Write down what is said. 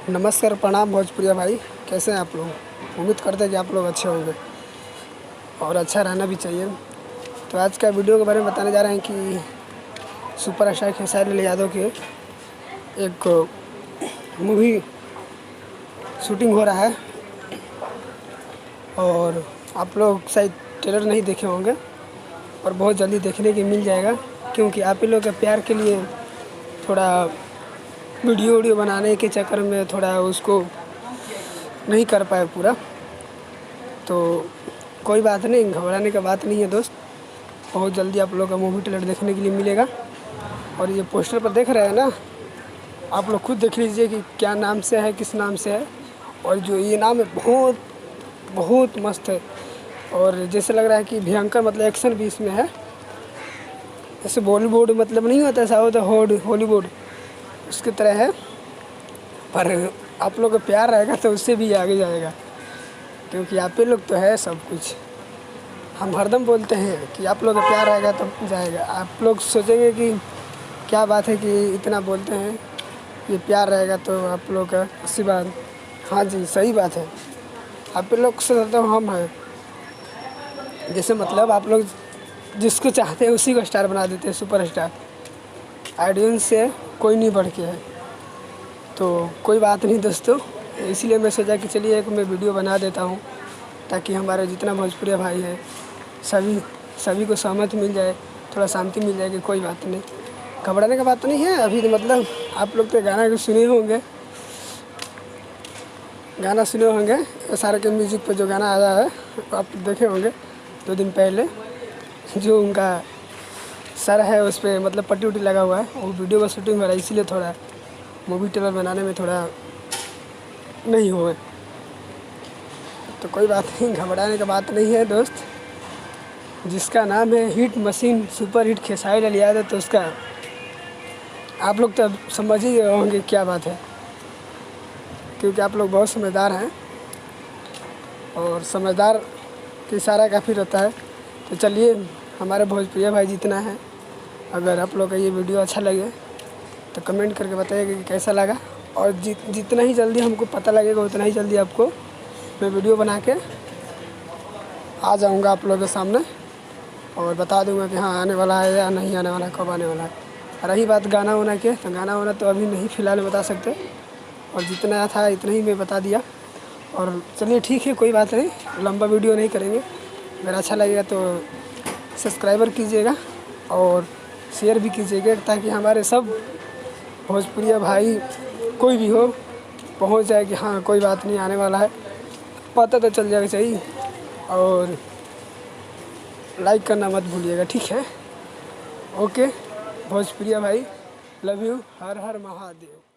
नमस्कार, प्रणाम भोजपुरिया भाई। कैसे हैं आप लोग? उम्मीद करते हैं कि आप लोग अच्छे होंगे और अच्छा रहना भी चाहिए। तो आज का वीडियो के बारे में बताने जा रहे हैं कि सुपरस्टार खेसारी लाल यादव के एक मूवी शूटिंग हो रहा है और आप लोग शायद ट्रेलर नहीं देखे होंगे और बहुत जल्दी देखने की मिल जाएगा, क्योंकि आप ही लोग के प्यार के लिए थोड़ा वीडियो बनाने के चक्कर में थोड़ा उसको नहीं कर पाए पूरा। तो कोई बात नहीं, घबराने का बात नहीं है दोस्त। बहुत जल्दी आप लोग का मूवी ट्रेलर देखने के लिए मिलेगा। और ये पोस्टर पर देख रहे हैं ना, आप लोग खुद देख लीजिए कि क्या नाम से है, किस नाम से है। और जो ये नाम है बहुत बहुत मस्त है और जैसे लग रहा है कि भयंकर, मतलब एक्शन भी इसमें है। जैसे बॉलीवुड मतलब नहीं होता साउथ हॉलीवुड, उसकी तरह है। पर आप लोग का प्यार रहेगा तो उससे भी आगे जाएगा, क्योंकि आप ही लोग तो है सब कुछ। हम हरदम बोलते हैं कि आप लोग का प्यार रहेगा तो जाएगा। आप लोग सोचेंगे कि क्या बात है कि इतना बोलते हैं, ये प्यार रहेगा तो आप लोग का आशीर्वाद। हाँ जी, सही बात है। आप लोग से तो हम हैं। जैसे मतलब आप लोग जिसको चाहते हैं उसी को स्टार बना देते हैं, सुपरस्टार। ऑडियंस से कोई नहीं बढ़ के है। तो कोई बात नहीं दोस्तों, इसीलिए मैं सोचा कि चलिए एक मैं वीडियो बना देता हूँ, ताकि हमारे जितना भोजपुरिया भाई है सभी को सहमति मिल जाए, थोड़ा शांति मिल जाए कि कोई बात नहीं, घबराने का बात नहीं है। अभी तो मतलब आप लोग तो गाना सुने होंगे सारे के म्यूजिक पर जो गाना आया है आप देखे होंगे 2 दिन पहले। जो उनका सर है उस पर मतलब पट्टी उट्टी लगा हुआ है, वो वीडियो का शूटिंग हो रहा है, इसीलिए थोड़ा मूवी ट्रेलर बनाने में थोड़ा नहीं हुए। तो कोई बात नहीं, घबराने का बात नहीं है दोस्त। जिसका नाम है hit machine super hit Khesari Lal Yadav, तो उसका आप लोग तो समझ ही गए होंगे क्या बात है, क्योंकि आप लोग बहुत समझदार हैं और समझदार का इशारा काफ़ी रहता है। तो चलिए, हमारे भोजपुरिया भाई जितना है, अगर आप लोग का ये वीडियो अच्छा लगे तो कमेंट करके बताइएगा कि कैसा लगा। और जितना ही जल्दी हमको पता लगेगा उतना ही जल्दी आपको मैं वीडियो बना के आ जाऊंगा आप लोगों के सामने और बता दूंगा कि हाँ आने वाला है या नहीं आने वाला है, कब आने वाला है। रही बात गाना वाना के, तो गाना वाना तो अभी नहीं फ़िलहाल बता सकते, और जितना था इतना ही मैं बता दिया। और चलिए ठीक है, कोई बात नहीं, लंबा वीडियो नहीं करेंगे। अगर अच्छा लगेगा तो सब्सक्राइबर कीजिएगा और शेयर भी कीजिएगा, ताकि हमारे सब भोजपुरिया भाई कोई भी हो पहुंच जाए कि हाँ कोई बात नहीं आने वाला है, पता तो चल जाएगा चाहिए। और लाइक करना मत भूलिएगा, ठीक है? ओके भोजपुरिया भाई, love you, her her Mahadev.